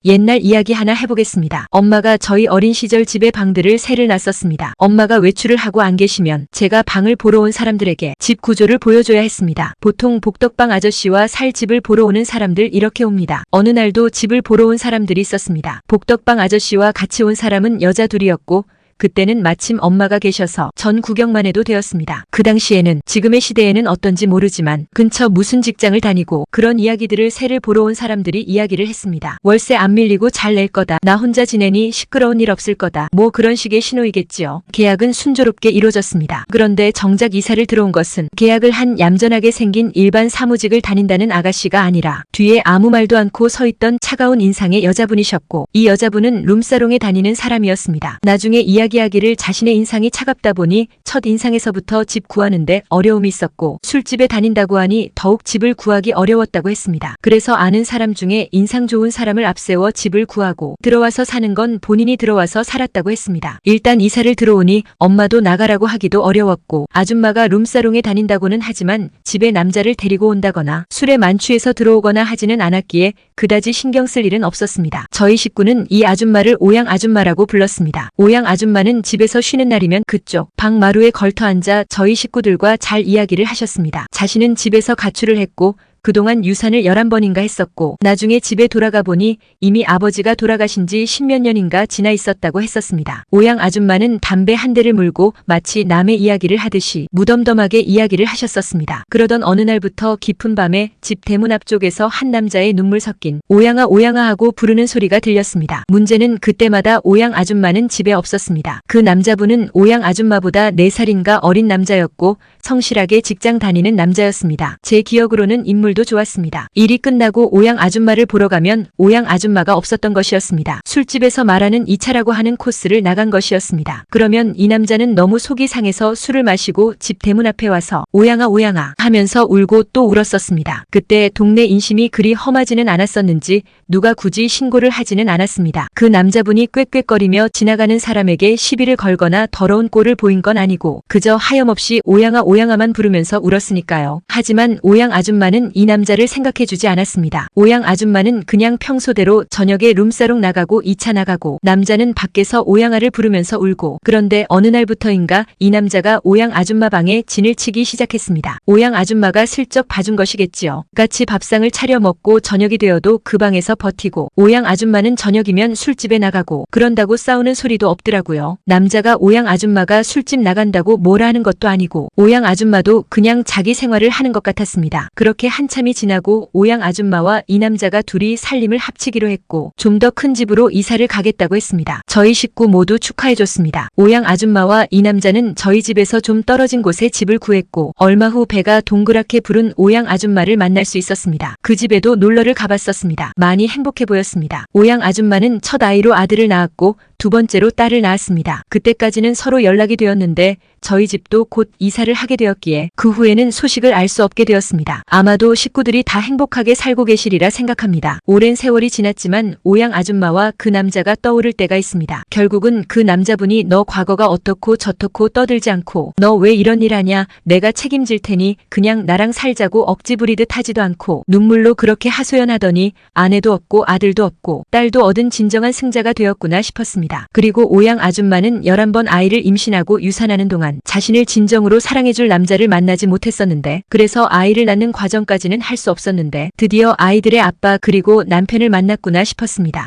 옛날 이야기 하나 해보겠습니다. 엄마가 저희 어린 시절 집에 방들을 새를 놨었습니다. 엄마가 외출을 하고 안 계시면 제가 방을 보러 온 사람들에게 집 구조를 보여줘야 했습니다. 보통 복덕방 아저씨와 살 집을 보러 오는 사람들 이렇게 옵니다. 어느 날도 집을 보러 온 사람들이 있었습니다. 복덕방 아저씨와 같이 온 사람은 여자 둘이었고 그때는 마침 엄마가 계셔서 전 구경만 해도 되었습니다. 그 당시에는 지금의 시대에는 어떤지 모르지만 근처 무슨 직장을 다니고 그런 이야기들을 새를 보러 온 사람들이 이야기를 했습니다. 월세 안 밀리고 잘 낼 거다. 나 혼자 지내니 시끄러운 일 없을 거다. 뭐 그런 식의 신호이겠지요. 계약은 순조롭게 이루어졌습니다. 그런데 정작 이사를 들어온 것은 계약을 한 얌전하게 생긴 일반 사무직을 다닌다는 아가씨가 아니라 뒤에 아무 말도 않고 서 있던 차가운 인상의 여자분이셨고 이 여자분은 룸사롱에 다니는 사람이었습니다. 나중에 이야기하기를 자신의 인상이 차갑다 보니 첫 인상에서부터 집 구하는데 어려움이 있었고 술집에 다닌다고 하니 더욱 집을 구하기 어려웠다고 했습니다. 그래서 아는 사람 중에 인상 좋은 사람을 앞세워 집을 구하고 들어와서 사는 건 본인이 들어와서 살았다고 했습니다. 일단 이사를 들어오니 엄마도 나가라고 하기도 어려웠고 아줌마가 룸사롱에 다닌다고는 하지만 집에 남자를 데리고 온다거나 술에 만취해서 들어오거나 하지는 않았기에 그다지 신경 쓸 일은 없었습니다. 저희 식구는 이 아줌마를 오양 아줌마라고 불렀습니다. 오양 아줌마는 집에서 쉬는 날이면 그쪽 방 마루에 걸터 앉아 저희 식구들과 잘 이야기를 하셨습니다. 자신은 집에서 가출을 했고 그동안 유산을 11번인가 했었고 나중에 집에 돌아가 보니 이미 아버지가 돌아가신 지 10몇 년인가 지나 있었다고 했었습니다. 오양 아줌마는 담배 한 대를 물고 마치 남의 이야기를 하듯이 무덤덤하게 이야기를 하셨었습니다. 그러던 어느 날부터 깊은 밤에 집 대문 앞쪽에서 한 남자의 눈물 섞인 오양아 오양아 하고 부르는 소리가 들렸습니다. 문제는 그때마다 오양 아줌마는 집에 없었습니다. 그 남자분은 오양 아줌마보다 4살인가 어린 남자였고 성실하게 직장 다니는 남자였습니다. 제 기억으로는 인물도 좋았습니다. 일이 끝나고 오양 아줌마를 보러 가면 오양 아줌마가 없었던 것이었습니다. 술집에서 말하는 2차라고 하는 코스를 나간 것이었습니다. 그러면 이 남자는 너무 속이 상해서 술을 마시고 집 대문 앞에 와서 오양아 오양아 하면서 울고 또 울었었습니다. 그때 동네 인심이 그리 험하지는 않았었는지 누가 굳이 신고를 하지는 않았습니다. 그 남자분이 꾀꾀거리며 지나가는 사람에게 시비를 걸거나 더러운 꼴을 보인 건 아니고 그저 하염없이 오양아 오양아만 부르면서 울었으니까요. 하지만 오양 아줌마는 이 남자를 생각해주지 않았습니다. 오양 아줌마는 그냥 평소대로 저녁에 룸사롱 나가고 2차 나가고 남자는 밖에서 오양아를 부르면서 울고 그런데 어느 날부터인가 이 남자가 오양 아줌마 방에 진을 치기 시작했습니다. 오양 아줌마가 슬쩍 봐준 것이겠지요. 같이 밥상을 차려 먹고 저녁이 되어도 그 방에서 버티고 오양 아줌마는 저녁이면 술집에 나가고 그런다고 싸우는 소리도 없더라고요. 남자가 오양 아줌마가 술집 나간다고 뭐라 하는 것도 아니고 오양 아줌마도 그냥 자기 생활을 하는 것 같았습니다. 그렇게 한참이 지나고 오양 아줌마와 이 남자가 둘이 살림을 합치기로 했고 좀 더 큰 집으로 이사를 가겠다고 했습니다. 저희 식구 모두 축하해줬습니다. 오양 아줌마와 이 남자는 저희 집에서 좀 떨어진 곳에 집을 구했고 얼마 후 배가 동그랗게 부른 오양 아줌마를 만날 수 있었습니다. 그 집에도 놀러를 가봤었습니다. 많이 행복해 보였습니다. 오양 아줌마는 첫 아이로 아들을 낳았고 두 번째로 딸을 낳았습니다. 그때까지는 서로 연락이 되었는데 저희 집도 곧 이사를 하게 되었기에 그 후에는 소식을 알 수 없게 되었습니다. 아마도 식구들이 다 행복하게 살고 계시리라 생각합니다. 오랜 세월이 지났지만 오양 아줌마와 그 남자가 떠오를 때가 있습니다. 결국은 그 남자분이 너 과거가 어떻고 저떻고 떠들지 않고 너 왜 이런 일 하냐 내가 책임질 테니 그냥 나랑 살자고 억지 부리듯 하지도 않고 눈물로 그렇게 하소연하더니 아내도 없고 아들도 없고 딸도 얻은 진정한 승자가 되었구나 싶었습니다. 그리고 오양 아줌마는 11번 아이를 임신하고 유산하는 동안 자신을 진정으로 사랑해줄 남자를 만나지 못했었는데 그래서 아이를 낳는 과정까지는 할 수 없었는데 드디어 아이들의 아빠 그리고 남편을 만났구나 싶었습니다.